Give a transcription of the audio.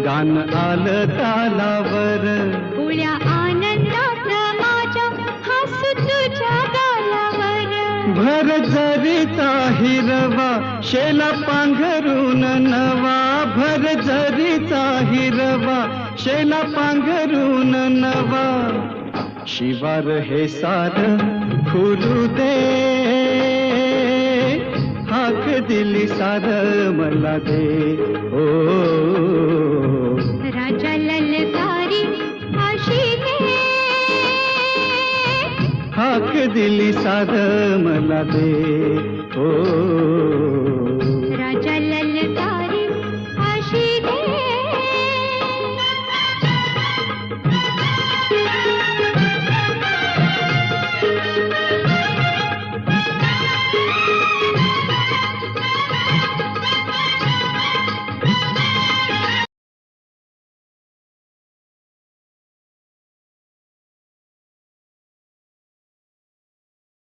गान आलं तालावर, उळ्या आनंदात माझ्या हसू तुझ्या गालावर. भर जरीचा हिरवा शेला पांघरून नवा, भर जरीचा हिरवा शेला पांघरून नवा. शिवार हे सार खुलू दे, हाक दिली सार मला दे. ओ राजा ललकारी आशिले, हाक दिली सार मला दे. ओ